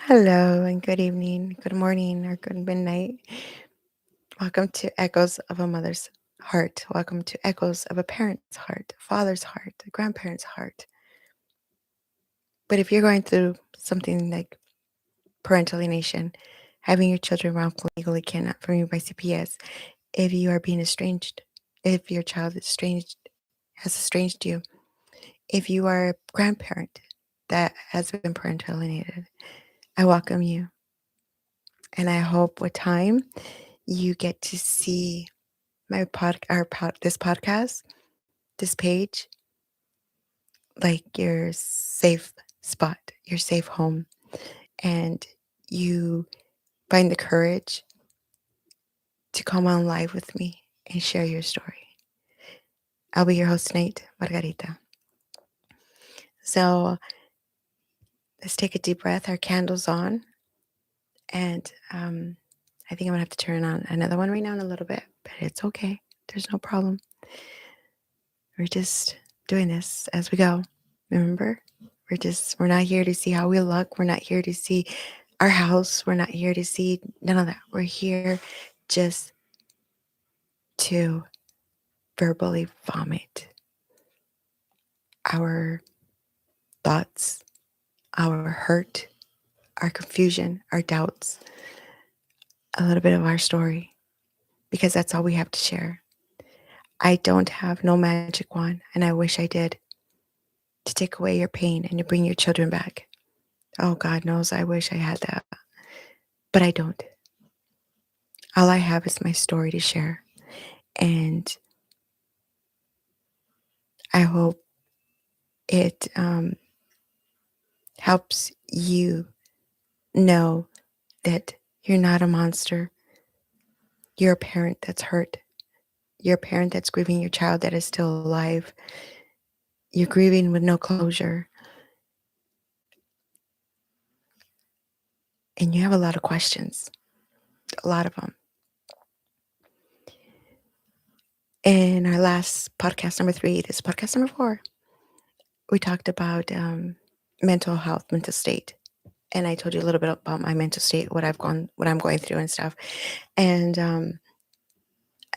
Hello and good evening, good morning, or good midnight. Welcome to Echoes of a Mother's Heart. Welcome to Echoes of a Parent's Heart, a Father's Heart, a Grandparent's Heart. But if you're going through something like parental alienation, having your children wrongfully legally kidnapped from you by CPS, if you are being estranged, if your child is estranged, has estranged you, if you are a grandparent that has been parental alienated, I welcome you. And I hope with time you get to see this podcast, this page, like your safe spot, your safe home, and you find the courage to come on live with me and share your story. I'll be your host tonight, Margarita. So let's take a deep breath. Our candles on, and I think I'm gonna have to turn on another one right now in a little bit, but it's okay. There's no problem. We're just doing this as we go. Remember? We're not here to see how we look. We're not here to see our house. We're not here to see none of that. We're here just to verbally vomit our thoughts, our hurt, our confusion, our doubts, a little bit of our story, because that's all we have to share. I don't have no magic wand, and I wish I did, to take away your pain and to bring your children back. Oh, God knows I wish I had that, but I don't. All I have is my story to share. And I hope it helps you know that you're not a monster. You're a parent that's hurt. You're a parent that's grieving your child that is still alive. You're grieving with no closure. And you have a lot of questions, a lot of them. In our last podcast, number 3, this podcast number 4, we talked about mental health, mental state. And I told you a little bit about my mental state, what I'm going through and stuff. And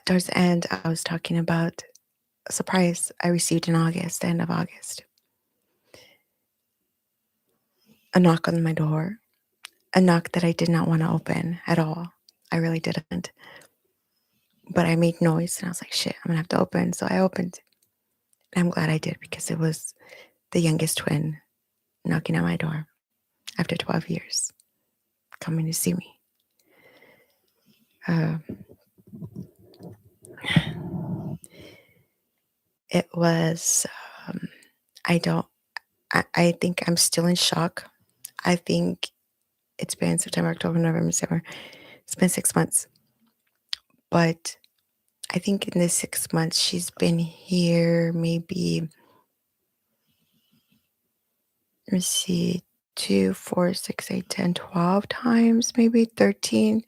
towards the end, I was talking about a surprise I received in August, the end of August. A knock on my door, a knock that I did not want to open at all. I really didn't. But I made noise and I was like, shit, I'm going to have to open. So I opened. And I'm glad I did, because it was the youngest twin knocking on my door after 12 years, coming to see me. Uh, it was, I don't, I think I'm still in shock. I think it's been September, October, November, December. It's been 6 months. But I think in this 6 months, she's been here maybe, let me see, 2, 4, 6, 8, 10, 12 times, maybe 13,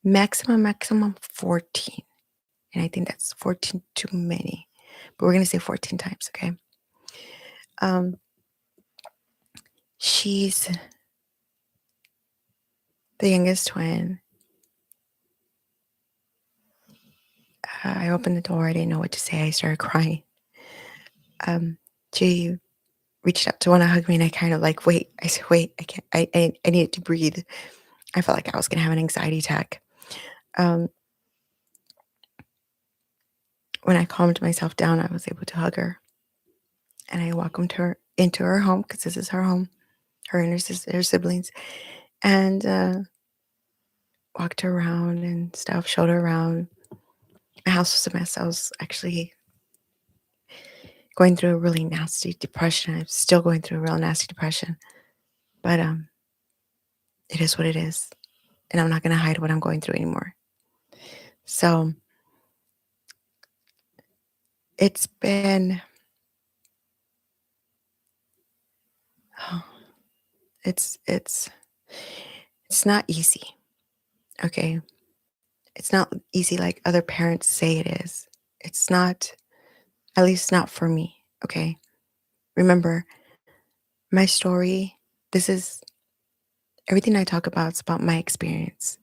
maximum 14. And I think that's 14 too many. But we're going to say 14 times, okay? Um, she's the youngest twin. I opened the door. I didn't know what to say. I started crying. She reached out to want to hug me, and I kind of like, wait. I said, wait, I can't. I needed to breathe. I felt like I was going to have an anxiety attack. When I calmed myself down, I was able to hug her. And I welcomed her into her home, because this is her home, her and her siblings. And walked her around and stuff, showed her around. My house was a mess. I was actually going through a really nasty depression. I'm still going through a real nasty depression. But it is what it is. And I'm not going to hide what I'm going through anymore. So it's been, it's not easy. Okay. It's not easy like other parents say it is. It's not, at least not for me. Okay. Remember, my story, this is Everything I talk about is about my experience.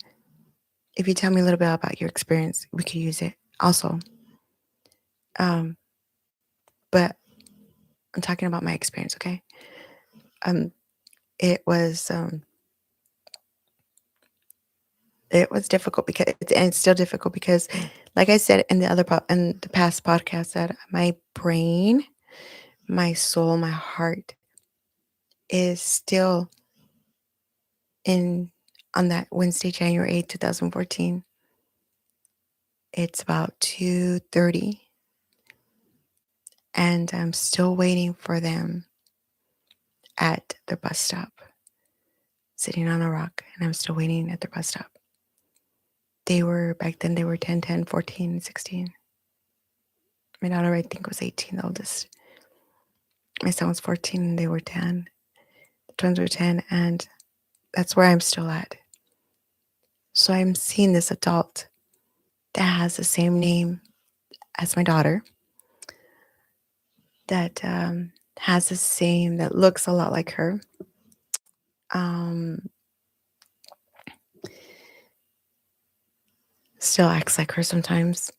If you tell me a little bit about your experience, we could use it also. Um, but I'm talking about my experience, okay? Um, it was um, it was difficult because and it's still difficult because, like I said in in the past podcast, that my brain, my soul, my heart is still in on that Wednesday, January 8th, 2014. It's about 2:30, and I'm still waiting for them at the bus stop, sitting on a rock, and I'm still waiting at the bus stop. They were back then, they were 10, 10, 14, 16. My daughter, I think, was 18, the oldest. My son was 14, and they were 10. The twins were 10, and that's where I'm still at. So I'm seeing this adult that has the same name as my daughter, that has the same, that looks a lot like her. Um, Still acts like her sometimes.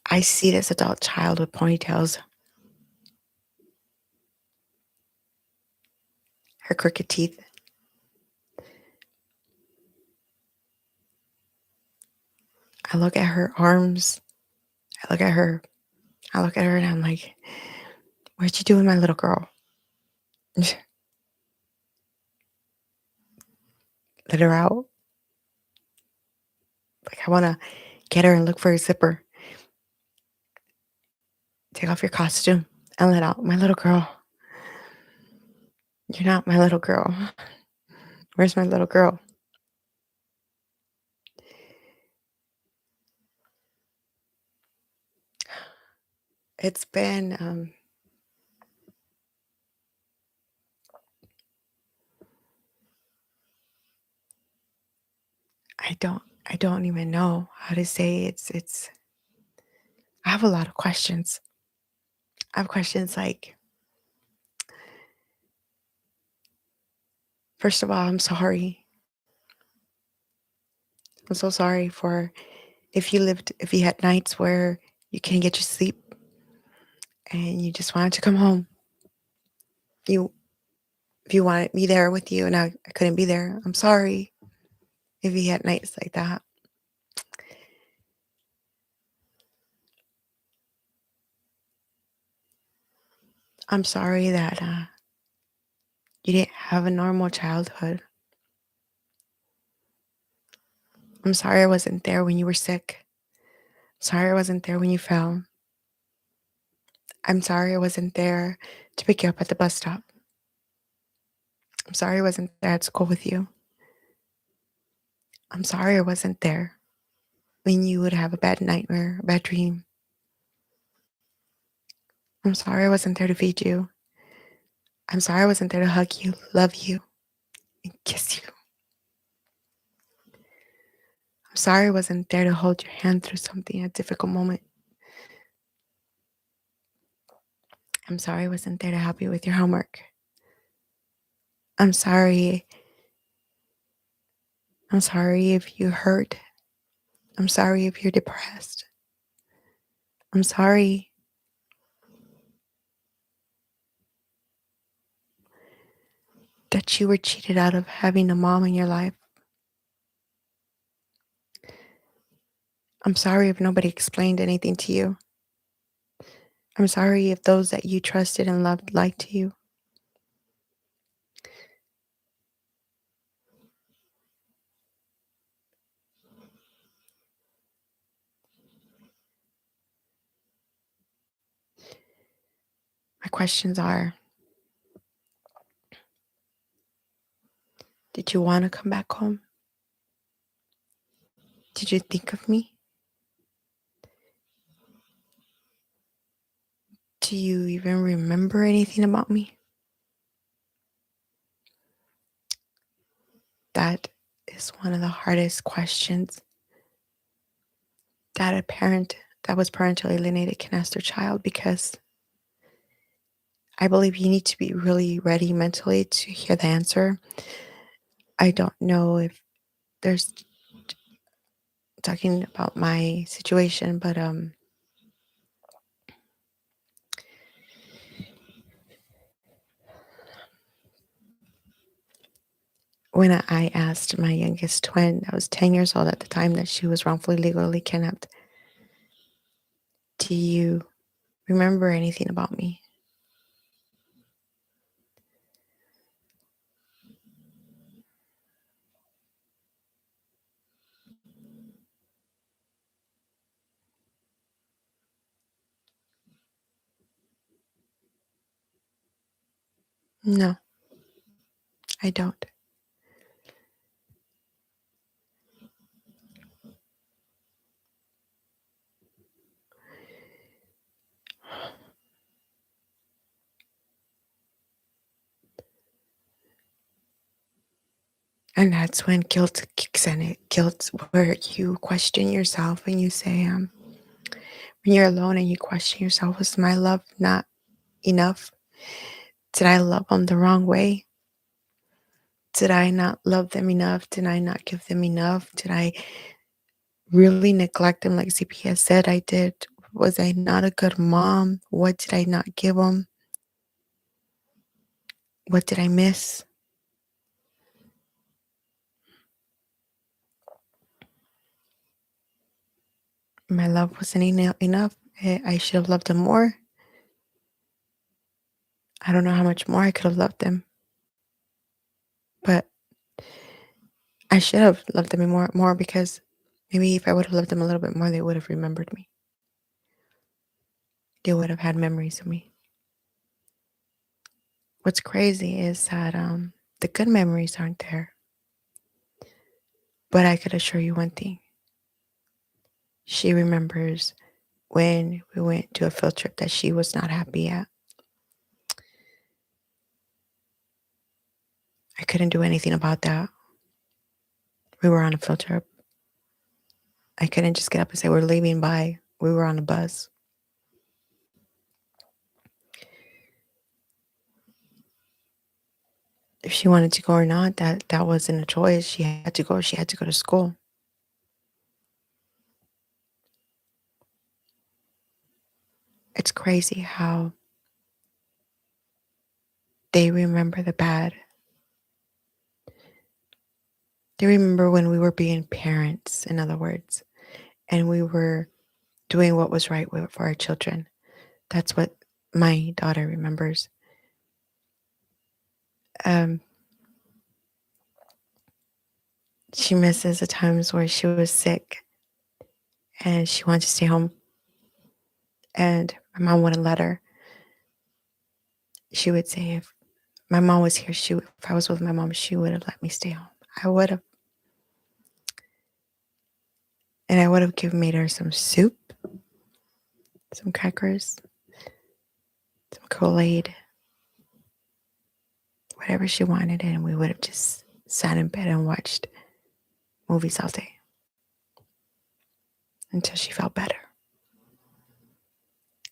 I see this adult child with ponytails, her crooked teeth. I look at her arms. I look at her. I look at her and I'm like, what'd you do with my little girl? Let her out. Like, I want to get her and look for a zipper. Take off your costume and let out my little girl. You're not my little girl. Where's my little girl? It's been, I don't even know how to say I have a lot of questions. I have questions like, first of all, I'm sorry. I'm so sorry for if you had nights where you can't get your sleep and you just wanted to come home. You if you wanted me there with you and I couldn't be there. I'm sorry if you had nights like that. I'm sorry that you didn't have a normal childhood. I'm sorry I wasn't there when you were sick. Sorry I wasn't there when you fell. I'm sorry I wasn't there to pick you up at the bus stop. I'm sorry I wasn't there at school with you. I'm sorry I wasn't there when you would have a bad nightmare, a bad dream. I'm sorry I wasn't there to feed you. I'm sorry I wasn't there to hug you, love you, and kiss you. I'm sorry I wasn't there to hold your hand through something, a difficult moment. I'm sorry I wasn't there to help you with your homework. I'm sorry. I'm sorry if you hurt. I'm sorry if you're depressed. I'm sorry that you were cheated out of having a mom in your life. I'm sorry if nobody explained anything to you. I'm sorry if those that you trusted and loved lied to you. My questions are, did you want to come back home? Did you think of me? Do you even remember anything about me? That is one of the hardest questions that a parent that was parentally alienated can ask their child, because I believe you need to be really ready mentally to hear the answer. I don't know if there's talking about my situation, but when I asked my youngest twin, I was 10 years old at the time that she was wrongfully legally kidnapped, do you remember anything about me? No, I don't. And that's when guilt kicks in. It guilt where you question yourself and you say, when you're alone and you question yourself, was my love not enough? Did I love them the wrong way? Did I not love them enough? Did I not give them enough? Did I really neglect them like CPS said I did? Was I not a good mom? What did I not give them? What did I miss? My love wasn't enough. I should have loved them more. I don't know how much more I could have loved them, but I should have loved them more because maybe if I would have loved them a little bit more, they would have remembered me. They would have had memories of me. What's crazy is that the good memories aren't there. But I could assure you one thing. She remembers when we went to a field trip that she was not happy at. I couldn't do anything about that. We were on a field trip. I couldn't just get up and say we're leaving. Bye. We were on a bus. If she wanted to go or not, that wasn't a choice. She had to go. She had to go to school. It's crazy how they remember the bad. They remember when we were being parents, in other words, and we were doing what was right for our children. That's what my daughter remembers. Um, she misses the times where she was sick and she wanted to stay home, and my mom wouldn't let her. She would say if my mom was here, if I was with my mom, she would have let me stay home. I would have, and I would have made her some soup, some crackers, some Kool-Aid, whatever she wanted, and we would have just sat in bed and watched movies all day until she felt better,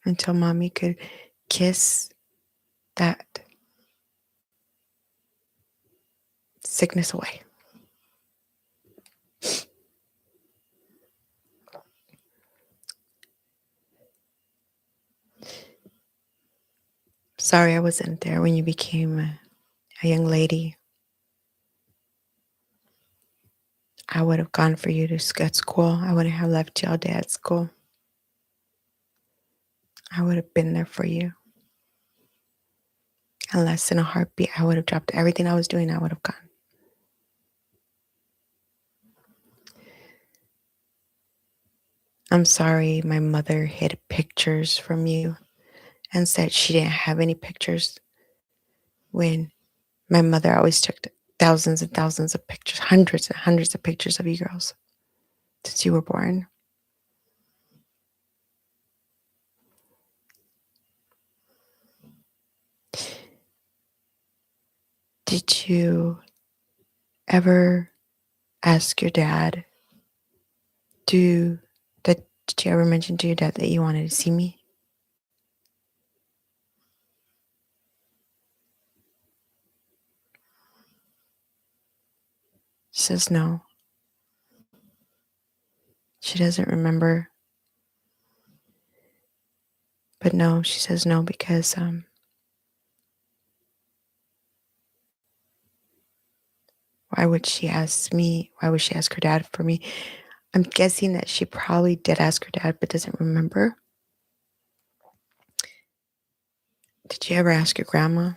until mommy could kiss that sickness away. Sorry I wasn't there when you became a young lady. I would have gone for you to at school. I wouldn't have left you all day at school. I would have been there for you. In less than a heartbeat, I would have dropped everything I was doing. I would have gone. I'm sorry my mother hid pictures from you and said she didn't have any pictures when my mother always took thousands and thousands of pictures, hundreds and hundreds of pictures of you girls since you were born. Did you ever ask your dad to did you ever mention to your dad that you wanted to see me? She says no. She doesn't remember. But no, she says no because why would she ask me? Why would she ask her dad for me? I'm guessing that she probably did ask her dad but doesn't remember. Did you ever ask your grandma?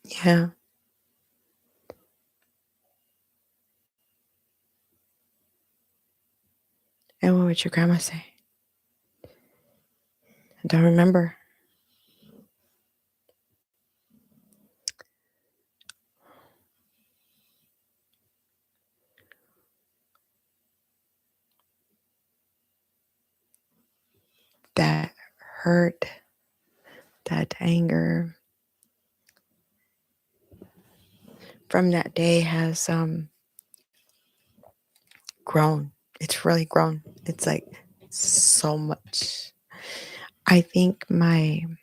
Yeah. And what would your grandma say? I don't remember. That hurt, that anger from that day has grown. It's really grown. It's like so much. I think I'm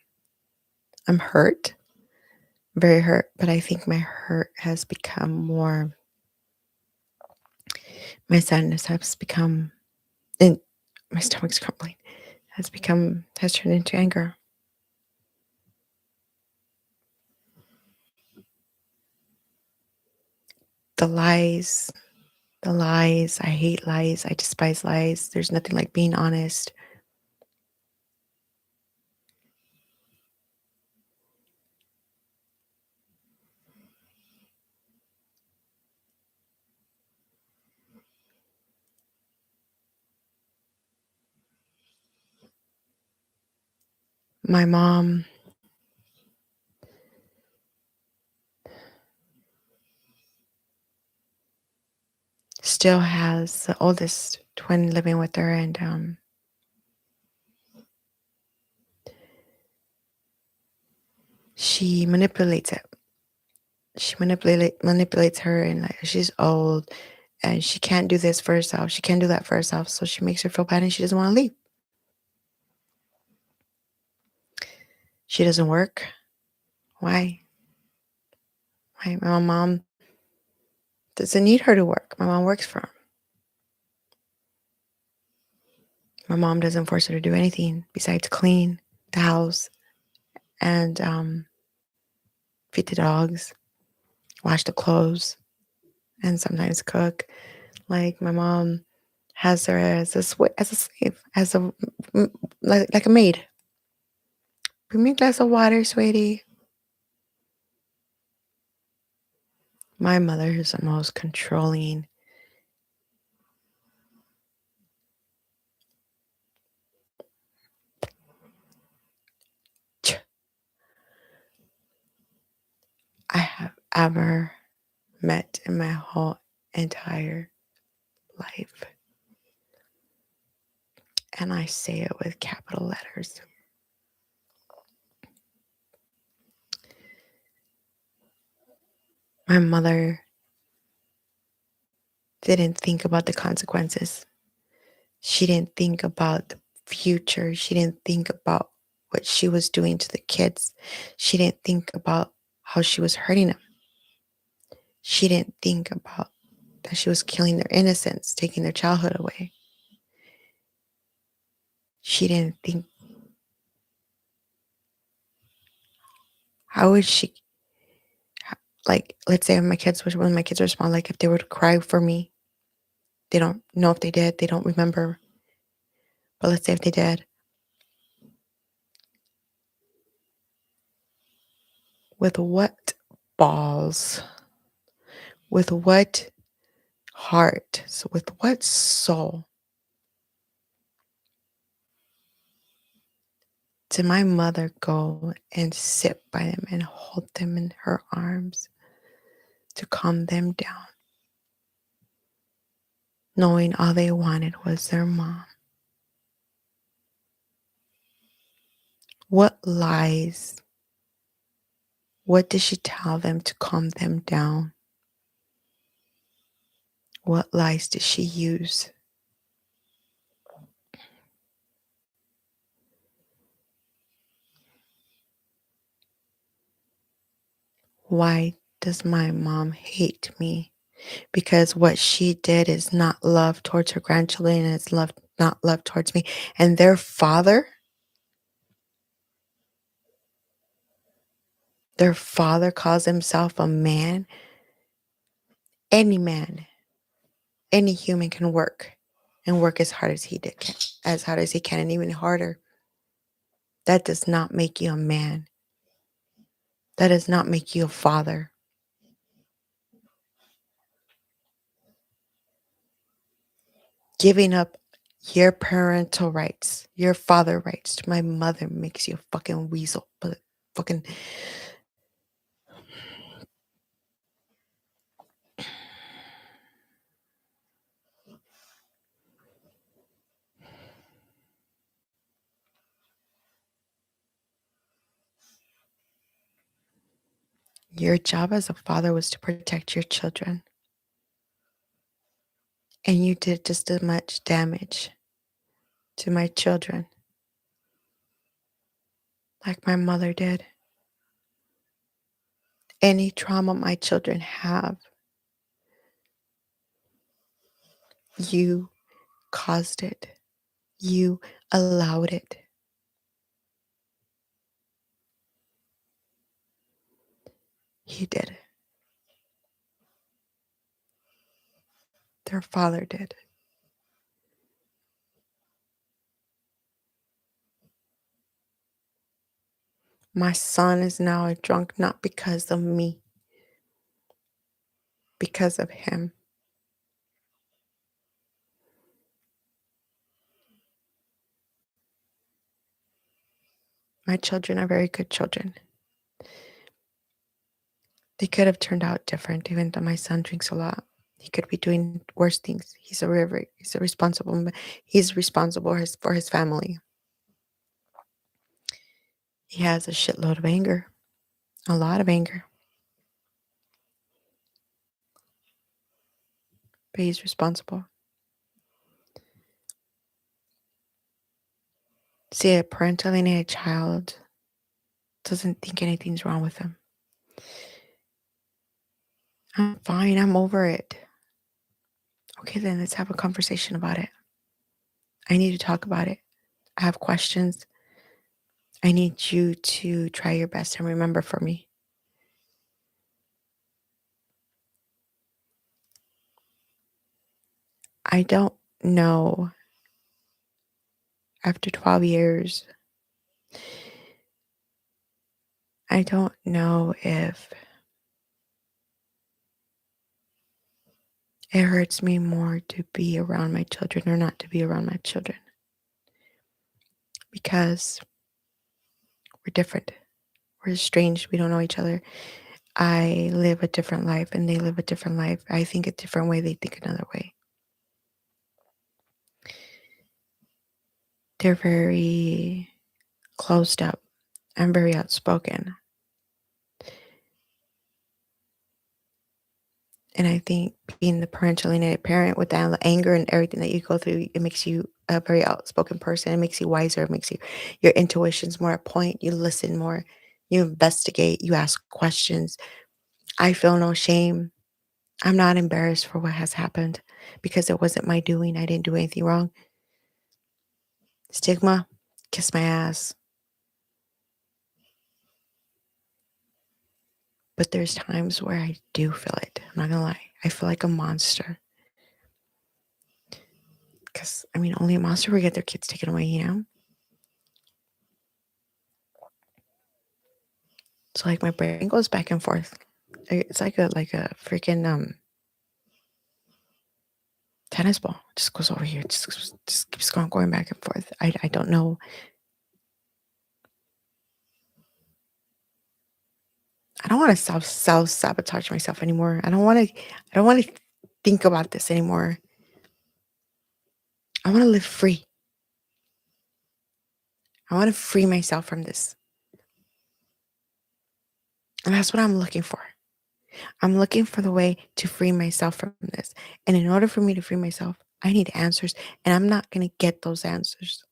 hurt, very hurt, but I think my hurt has become more, my sadness has become, and my stomach's crumbling, has turned into anger. The lies, the lies, I hate lies, I despise lies. There's nothing like being honest. My mom still has the oldest twin living with her, and she manipulates it. She manipulates her, and like she's old, and she can't do this for herself. She can't do that for herself, so she makes her feel bad, and she doesn't want to leave. She doesn't work. Why? Why? My mom doesn't need her to work. My mom works for her. My mom doesn't force her to do anything besides clean the house and feed the dogs, wash the clothes, and sometimes cook. Like my mom has her as as a slave, as a like a maid. Bring me a glass of water, sweetie. My mother is the most controlling. I have ever met in my whole entire life. And I say it with capital letters. My mother didn't think about the consequences. She didn't think about the future. She didn't think about what she was doing to the kids. She didn't think about how she was hurting them. She didn't think about that she was killing their innocence, taking their childhood away. She didn't think, how would she, like, let's say when my kids were small, like if they would cry for me, they don't know if they did, they don't remember. But let's say if they did, with what balls, with what heart, so with what soul did my mother go and sit by them and hold them in her arms to calm them down, knowing all they wanted was their mom? What lies, what did she tell them to calm them down? What lies did she use? Why does my mom hate me? Because what she did is not love towards her grandchildren, and it's love not love towards me. And their father calls himself a man. Any man, any human can work and work as hard as as hard as he can, and even harder. That does not make you a man. That does not make you a father. Giving up your parental rights, your father rights to my mother makes you a fucking weasel. But fucking, your job as a father was to protect your children. And you did just as much damage to my children like my mother did. Any trauma my children have, you caused it. You allowed it. He did. Their father did. My son is now a drunk not because of me, because of him. My children are very good children. They could have turned out different, even though my son drinks a lot. He could be doing worse things. He's responsible for his family. He has a shitload of anger, a lot of anger, but he's responsible. See, a parental alienated child doesn't think anything's wrong with him. I'm fine. I'm over it. Okay, then let's have a conversation about it. I need to talk about it. I have questions. I need you to try your best and remember for me. I don't know, after 12 years, I don't know if it hurts me more to be around my children or not to be around my children, because we're different. We're strange. We don't know each other. I live a different life and they live a different life. I think a different way, they think another way. They're very closed up. I'm very outspoken. And I think being the parental alienated parent with that anger and everything that you go through, it makes you a very outspoken person. It makes you wiser. It makes your intuition's more at point. You listen more. You investigate. You ask questions. I feel no shame. I'm not embarrassed for what has happened because it wasn't my doing. I didn't do anything wrong. Stigma, kiss my ass. But there's times where I do feel it. I'm not gonna lie. I feel like a monster. Because, I mean, only a monster would get their kids taken away, you know? So, like, my brain goes back and forth. It's like a freaking tennis ball. Just goes over here. Just keeps going back and forth. I don't know. I don't want to self-sabotage myself anymore. I don't want to think about this anymore. I want to live free. I want to free myself from this. And that's what I'm looking for. I'm looking for the way to free myself from this. And in order for me to free myself, I need answers. And I'm not going to get those answers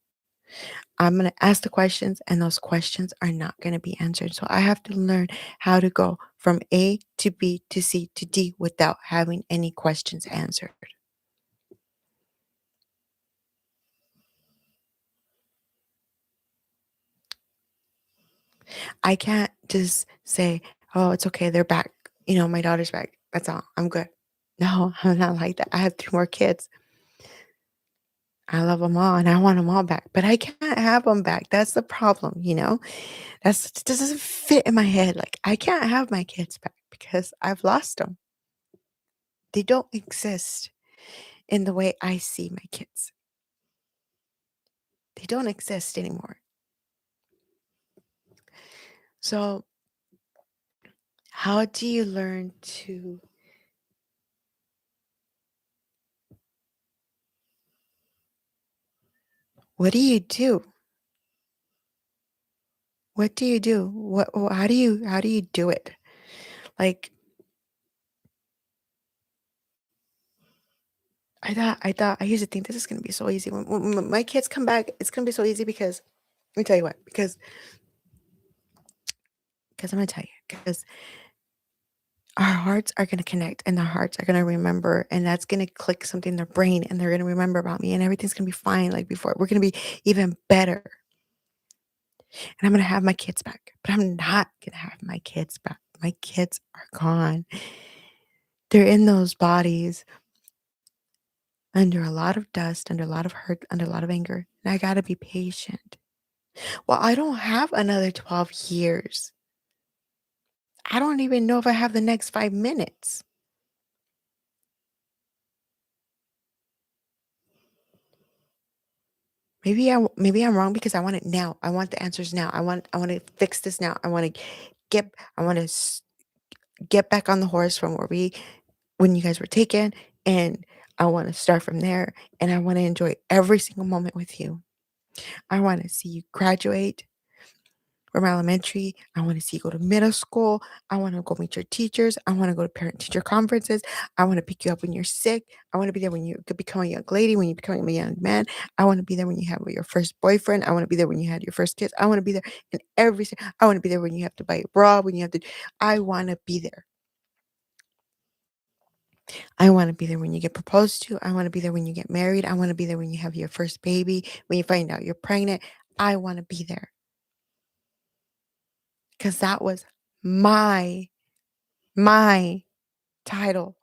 I'm going to ask the questions, and those questions are not going to be answered. So I have to learn how to go from A to B to C to D without having any questions answered. I can't just say, "Oh, it's okay. They're back. My daughter's back. That's all. I'm good." No, I'm not like that. I have 3 more kids. I love them all, and I want them all back, but I can't have them back. That's the problem. It doesn't fit in my head. Like, I can't have my kids back because I've lost them. They don't exist in the way I see my kids. They don't exist anymore. So, how do you learn to what do you do? What do you do? How do you do it? Like, I thought I used to think this is gonna be so easy. When my kids come back, it's gonna be so easy because let me tell you what, because I'm gonna tell you, because our hearts are gonna connect and their hearts are gonna remember, and that's gonna click something in their brain, and they're gonna remember about me, and everything's gonna be fine like before. We're gonna be even better. And I'm gonna have my kids back, but I'm not gonna have my kids back. My kids are gone. They're in those bodies under a lot of dust, under a lot of hurt, under a lot of anger. And I gotta be patient. Well, I don't have another 12 years. I don't even know if I have the next 5 minutes. Maybe I'm wrong because I want it now. I want the answers now. I want to fix this now. I want to get back on the horse from when you guys were taken, and I want to start from there, and I want to enjoy every single moment with you. I want to see you graduate from elementary. I want to see you go to middle school. I want to go meet your teachers. I want to go to parent teacher conferences. I want to pick you up when you're sick. I want to be there when you could become a young lady, when you become a young man. I want to be there when you have your first boyfriend. I want to be there when you had your first kiss. I want to be there in I want to be there when you have to buy a bra, when you have to I want to be there. I want to be there when you get proposed to. I want to be there when you get married. I want to be there when you have your first baby, when you find out you're pregnant. I want to be there because that was my my title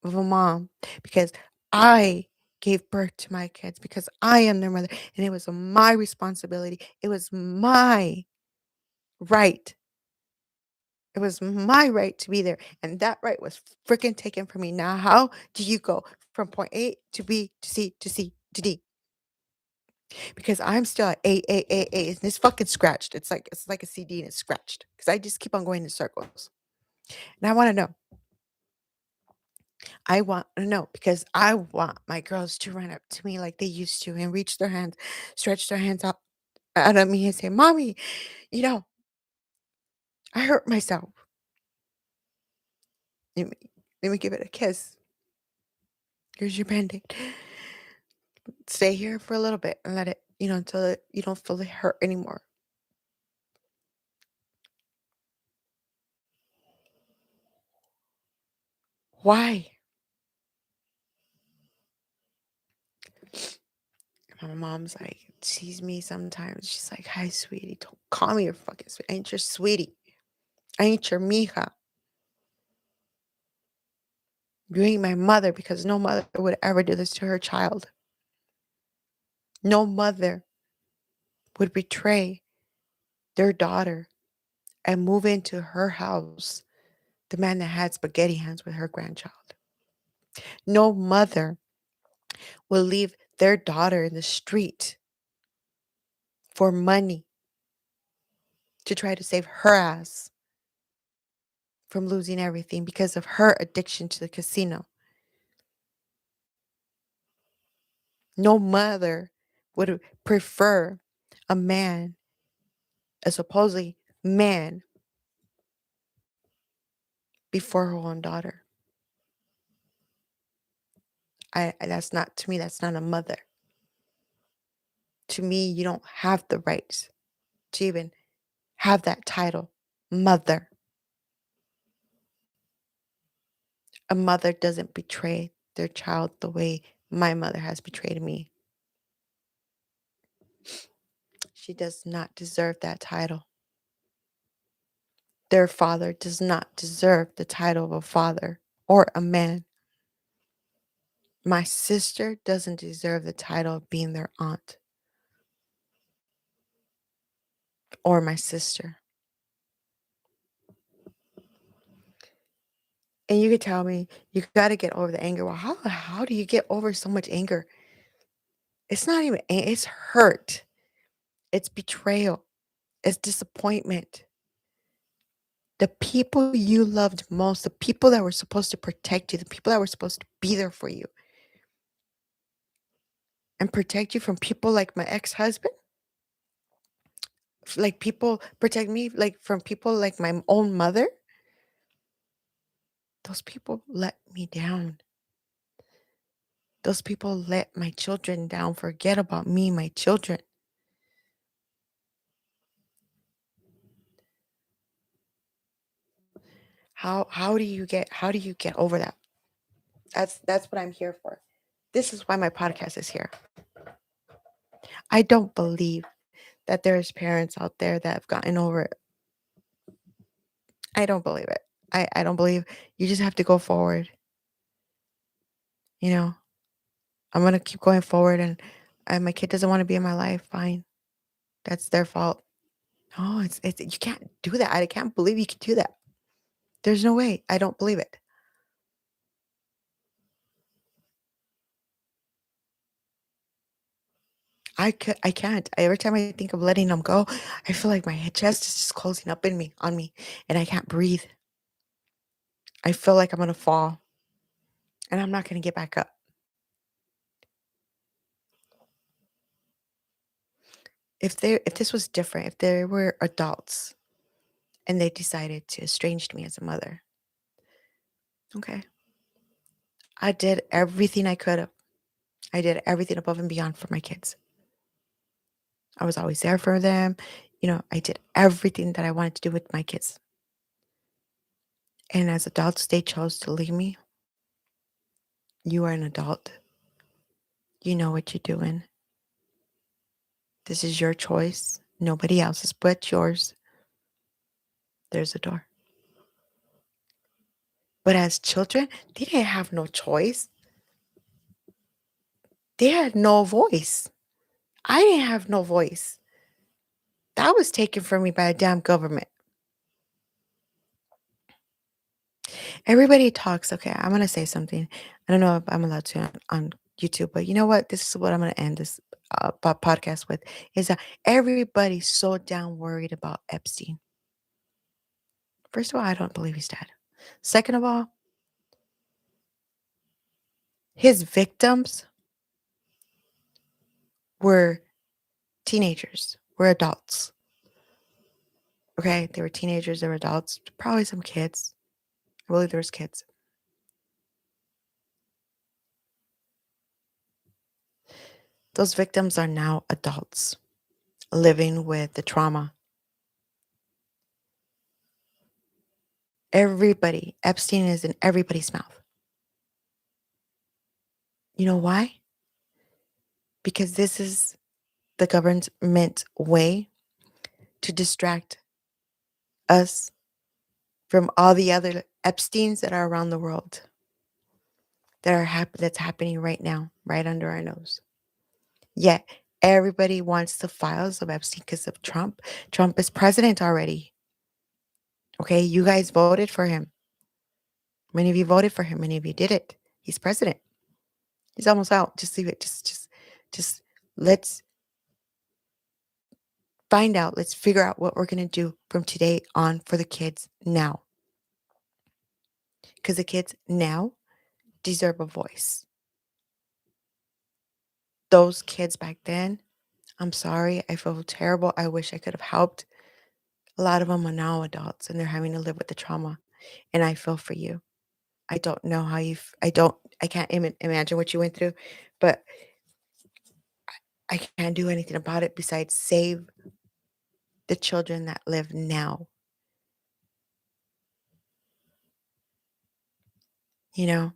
of a mom, because I gave birth to my kids, because I am their mother, and it was my responsibility. It was my right. It was my right to be there, and that right was freaking taken from me. Now, how do you go from point A to B to C to C to D? Because I'm still at A, and it's fucking scratched. It's like a CD and it's scratched because I just keep on going in circles. And I want to know. I want to know because I want my girls to run up to me like they used to and reach their hands, stretch their hands out at me and say, "Mommy, you know, I hurt myself. Let me, let me give it a kiss. Here's your band-aid. Stay here for a little bit and let it, until you don't feel the hurt anymore." Why? My mom's like, sees me sometimes. She's like, "Hi, sweetie. Don't call me your fucking sweet. I ain't your sweetie. I ain't your mija. You ain't my mother," because no mother would ever do this to her child. No mother would betray their daughter and move into her house, the man that had spaghetti hands with her grandchild. No mother will leave their daughter in the street for money to try to save her ass from losing everything because of her addiction to the casino. No mother would prefer a man, a supposedly man, before her own daughter. That's not, to me, that's not a mother. To me, you don't have the right to even have that title, mother. A mother doesn't betray their child the way my mother has betrayed me. She does not deserve that title. Their father does not deserve the title of a father or a man. My sister doesn't deserve the title of being their aunt or my sister. And you could tell me you got to get over the anger. Well, how do you get over so much anger? It's not even it's hurt. It's betrayal. It's disappointment. The people you loved most, the people that were supposed to protect you, the people that were supposed to be there for you and protect you from people like my ex-husband, like people protect me like from people like my own mother. Those people let me down. Those people let my children down. Forget about me, my children. How do you get over that? That's what I'm here for. This is why my podcast is here. I don't believe that there's parents out there that have gotten over it. I don't believe it. I don't believe you just have to go forward. You know, I'm gonna keep going forward and my kid doesn't want to be in my life. Fine. That's their fault. No, it's you can't do that. I can't believe you can do that. There's no way. I don't believe it. I can't. Every time I think of letting them go, I feel like my chest is just closing up in me on me and I can't breathe. I feel like I'm gonna fall and I'm not gonna get back up. If this was different, if there were adults and they decided to estrange me as a mother, okay. I did everything I could have. I did everything above and beyond for my kids. I was always there for them. I did everything that I wanted to do with my kids. And as adults, they chose to leave me. You are an adult. You know what you're doing. This is your choice. Nobody else's but yours. There's a door. But as children, they didn't have no choice. They had no voice. I didn't have no voice. That was taken from me by a damn government. Everybody talks. Okay, I'm gonna say something. I don't know if I'm allowed to on YouTube, but you know what? This is what I'm gonna end this podcast with: is that everybody's so down worried about Epstein. First of all, I don't believe he's dead. Second of all, his victims were teenagers, were adults. Okay, they were teenagers, they were adults, probably some kids. I believe there was kids. Those victims are now adults living with the trauma. Everybody, Epstein is in everybody's mouth. You know why? Because this is the government way to distract us from all the other Epsteins that are around the world that's happening right now, right under our nose. Yet everybody wants the files of Epstein because of Trump. Trump is president already. Okay, you guys voted for him. Many of you voted for him. Many of you did it. He's president. He's almost out. Just leave it. Just let's find out. Let's figure out what we're gonna do from today on for the kids now. Because the kids now deserve a voice. Those kids back then, I'm sorry. I feel terrible. I wish I could have helped. A lot of them are now adults and they're having to live with the trauma. And I feel for you. I don't know how I can't imagine what you went through, but I can't do anything about it besides save the children that live now, you know?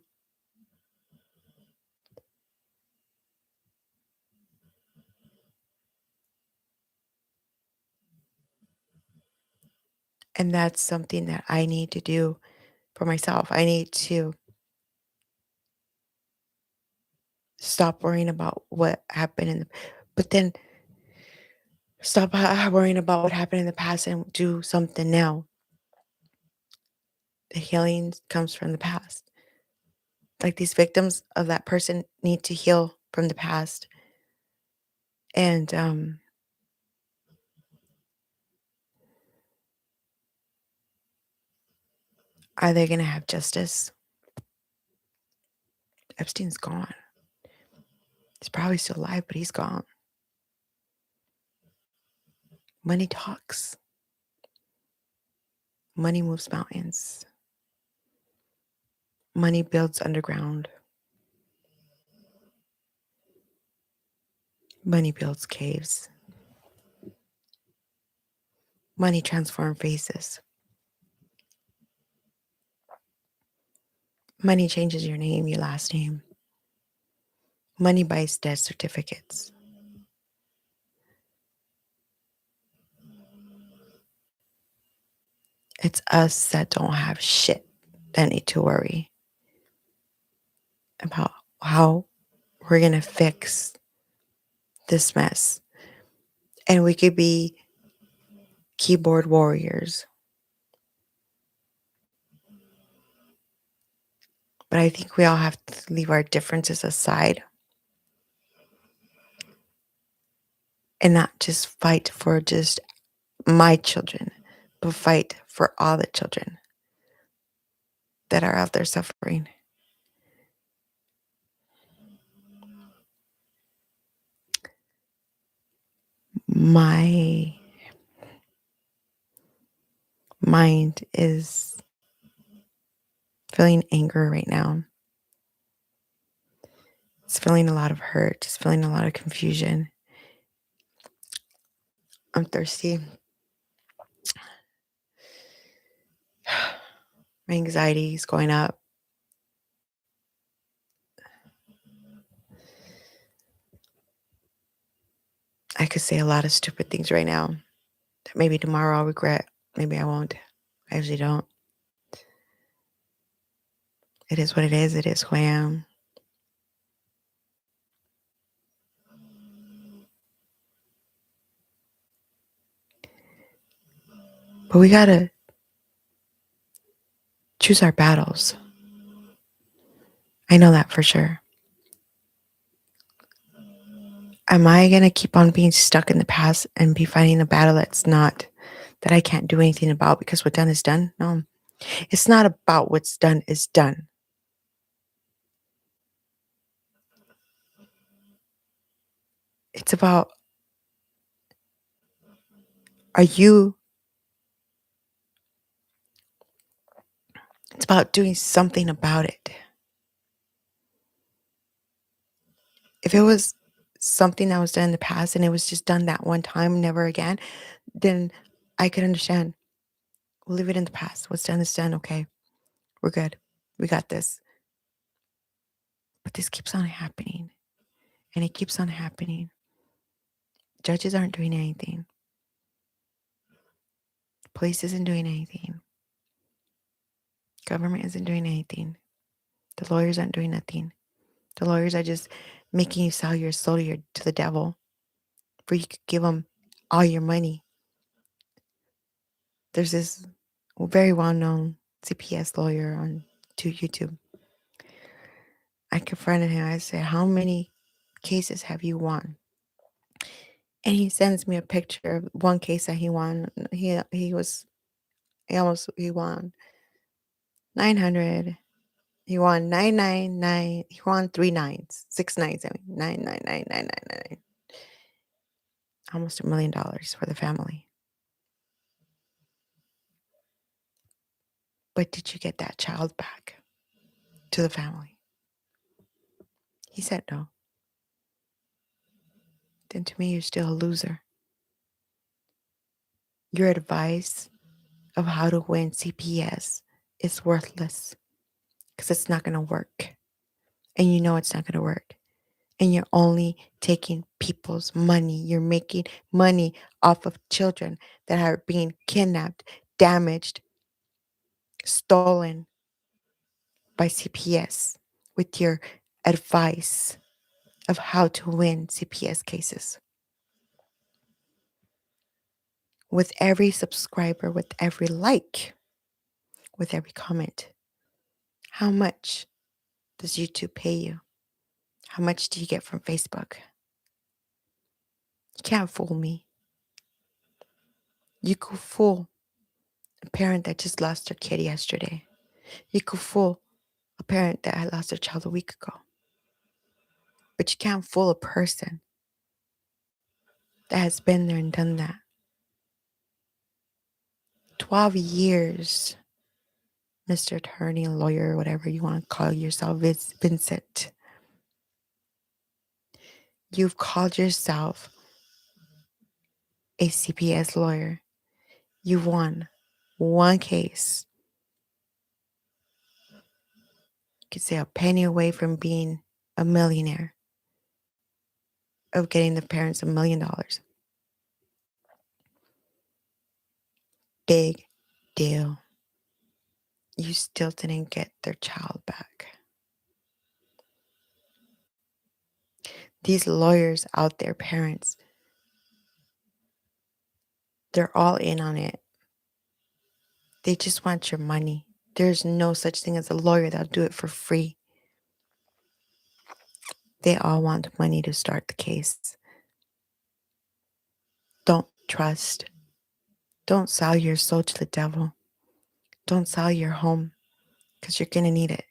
And that's something that I need to do for myself. I need to stop worrying about what happened but then stop worrying about what happened in the past and do something now. The healing comes from the past. Like these victims of that person need to heal from the past. And are they going to have justice? Epstein's gone. He's probably still alive, but he's gone. Money talks. Money moves mountains. Money builds underground. Money builds caves. Money transforms faces. Money changes your name, your last name. Money buys death certificates. It's us that don't have shit that need to worry about how we're going to fix this mess. And we could be keyboard warriors. But I think we all have to leave our differences aside and not just fight for just my children, but fight for all the children that are out there suffering. My mind is feeling anger right now. It's feeling a lot of hurt. It's feeling a lot of confusion. I'm thirsty. My anxiety is going up. I could say a lot of stupid things right now that maybe tomorrow I'll regret. Maybe I won't. I usually don't. It is what it is. It is who I am. But we got to choose our battles. I know that for sure. Am I going to keep on being stuck in the past and be fighting a battle that I can't do anything about because what's done is done? No. It's not about what's done is done. It's about, are you, it's about doing something about it. If it was something that was done in the past and it was just done that one time, never again, then I could understand. We'll leave it in the past. What's done is done. Okay, we're good. We got this. But this keeps on happening and it keeps on happening. Judges aren't doing anything. Police isn't doing anything. Government isn't doing anything. The lawyers aren't doing nothing. The lawyers are just making you sell your soul to the devil where you could give them all your money. There's this very well-known CPS lawyer on YouTube. I confronted him. I said, "How many cases have you won?" And he sends me a picture of one case that he won. He won 900. He won 999. He won 3 9s, 6 9s. I mean 9999999. Almost $1 million for the family. But did you get that child back to the family? He said no. then to me, you're still a loser. Your advice of how to win CPS is worthless because it's not going to work. And you know it's not going to work. And you're only taking people's money. You're making money off of children that are being kidnapped, damaged, stolen by CPS with your advice of how to win CPS cases. With every subscriber, with every like, with every comment, how much does YouTube pay you? How much do you get from Facebook? You can't fool me. You could fool a parent that just lost their kid yesterday. You could fool a parent that had lost their child a week ago. But you can't fool a person that has been there and done that. 12 years, Mr. Attorney, lawyer, whatever you want to call yourself, Vincent. You've called yourself a CPS lawyer. You won one case. You could say a penny away from being a millionaire, of getting the parents $1 million. Big deal. You still didn't get their child back. These lawyers out there, parents, they're all in on it. They just want your money. There's no such thing as a lawyer that'll do it for free. They all want money to start the case. Don't trust. Don't sell your soul to the devil. Don't sell your home because you're going to need it.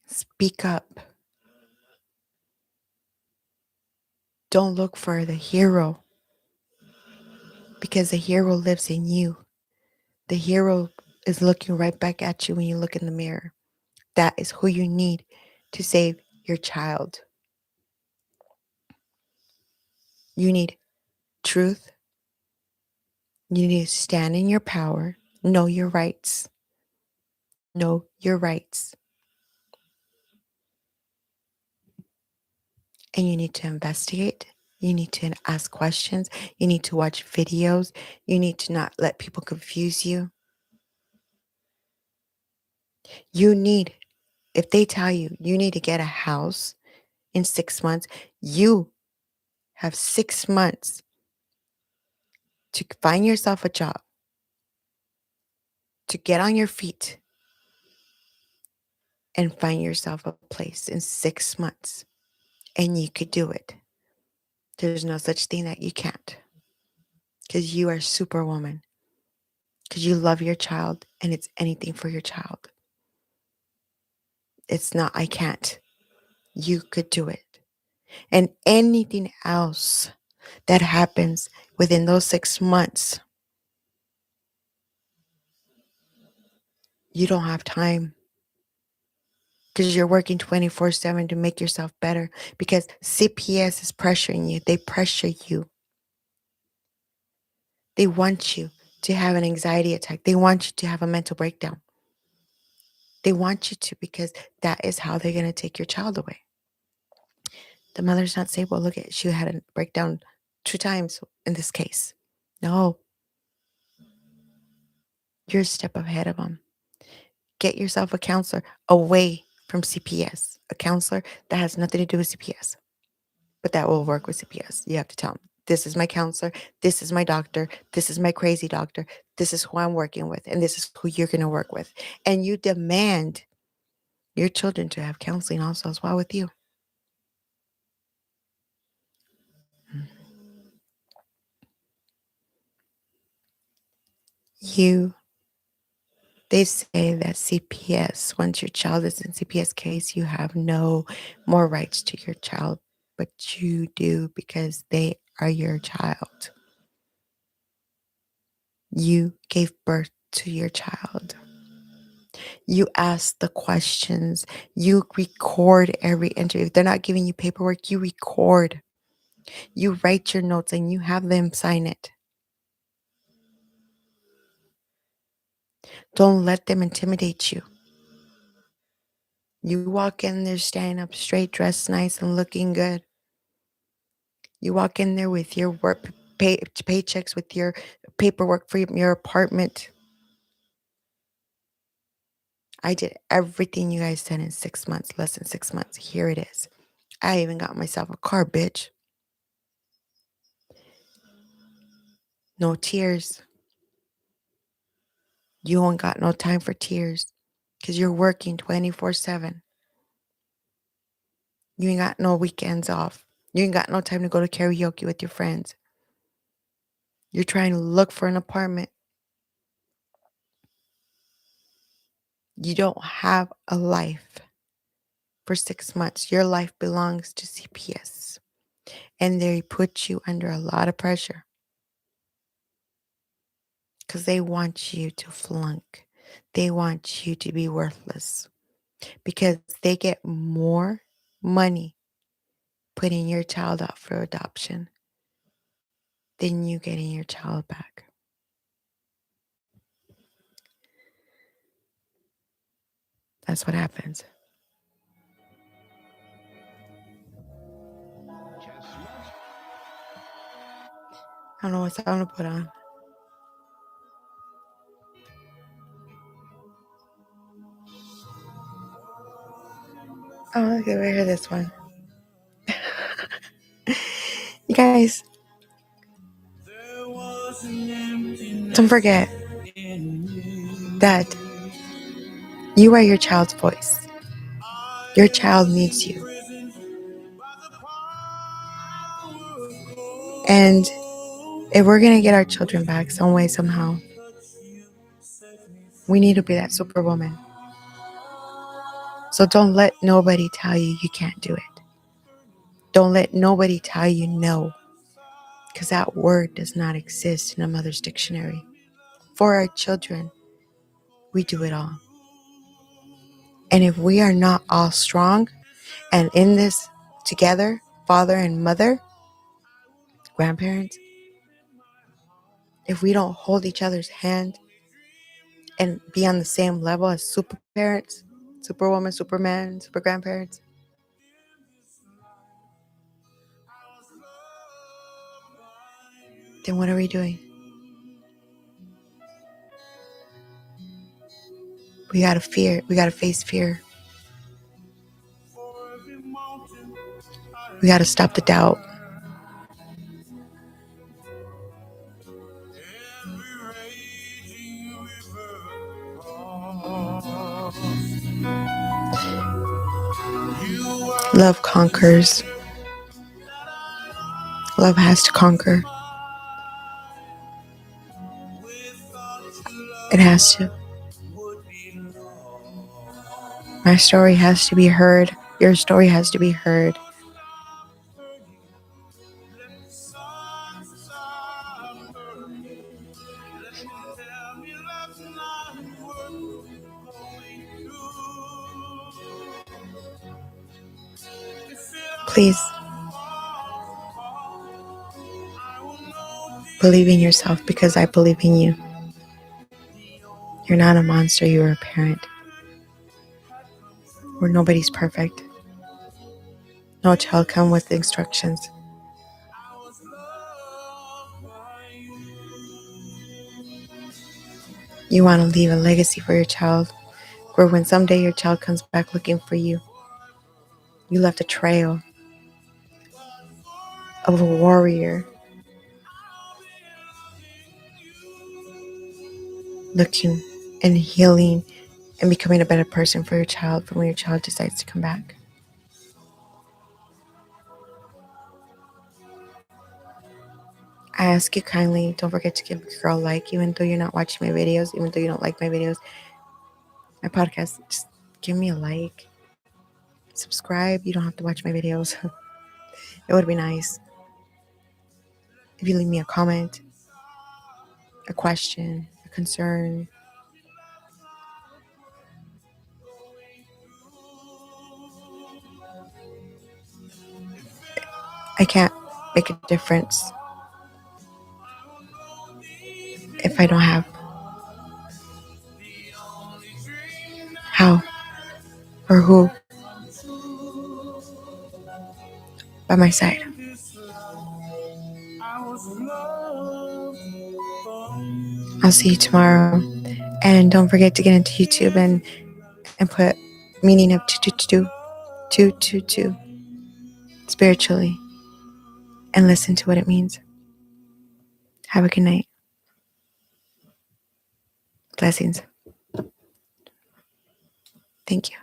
Speak up. Don't look for the hero because the hero lives in you. The hero is looking right back at you when you look in the mirror. That is who you need to save your child. You need truth. You need to stand in your power. Know your rights. Know your rights. And you need to investigate. You need to ask questions. You need to watch videos. You need to not let people confuse you. You need, if they tell you you need to get a house in 6 months, you have 6 months to find yourself a job, to get on your feet and find yourself a place in 6 months. And you could do it. There's no such thing that you can't. Because you are Superwoman. Because you love your child and it's anything for your child. It's not, I can't. You could do it. And anything else that happens within those 6 months, you don't have time because you're working 24/7 to make yourself better because CPS is pressuring you. They pressure you. They want you to have an anxiety attack. They want you to have a mental breakdown. They want you to because that is how they're going to take your child away. The mother's not stable. Look at, she had a breakdown 2 times in this case. No, you're a step ahead of them. Get yourself a counselor away from CPS, a counselor that has nothing to do with CPS, but that will work with CPS. You have to tell them, this is my counselor, this is my doctor, this is my crazy doctor, this is who I'm working with, and this is who you're going to work with. And you demand your children to have counseling also as well with you. They say that CPS, once your child is in CPS case, you have no more rights to your child, but you do because they are your child. You gave birth to your child. You ask the questions. You record every interview. If they're not giving you paperwork, you record. You write your notes and you have them sign it. Don't let them intimidate you. You walk in there standing up straight, dressed nice and looking good. You walk in there with your work paychecks, with your paperwork for your apartment. I did everything you guys said in 6 months, less than 6 months. Here it is. I even got myself a car, bitch. No tears. You ain't got no time for tears because you're working 24/7. You ain't got no weekends off. You ain't got no time to go to karaoke with your friends. You're trying to look for an apartment. You don't have a life for 6 months. Your life belongs to CPS. And they put you under a lot of pressure because they want you to flunk. They want you to be worthless because they get more money putting your child out for adoption than you getting your child back. That's what happens. I don't know what sound to put on. Oh, okay, we hear this one. You guys, don't forget that you are your child's voice. Your child needs you. And if we're going to get our children back some way, somehow, we need to be that superwoman. So don't let nobody tell you can't do it. Don't let nobody tell you no, because that word does not exist in a mother's dictionary. For our children, we do it all. And if we are not all strong and in this together, father and mother, grandparents, if we don't hold each other's hand and be on the same level as super parents, superwoman, superman, super grandparents, then what are we doing? We gotta fear. We gotta face fear. We gotta stop the doubt. Love conquers. Love has to conquer. It has to. My story has to be heard. Your story has to be heard. Please believe in yourself because I believe in you. You're not a monster, you're a parent. Where nobody's perfect. No child comes with instructions. You want to leave a legacy for your child, where when someday your child comes back looking for you, you left a trail of a warrior looking and healing and becoming a better person for your child for when your child decides to come back. I ask you kindly, don't forget to give a girl a like, even though you're not watching my videos, even though you don't like my videos, my podcast, just give me a like. Subscribe. You don't have to watch my videos. It would be nice if you leave me a comment, a question, a concern. I can't make a difference if I don't have how or who by my side. I'll see you tomorrow. And don't forget to get into YouTube and put meaning of 222 spiritually and listen to what it means. Have a good night. Blessings. Thank you.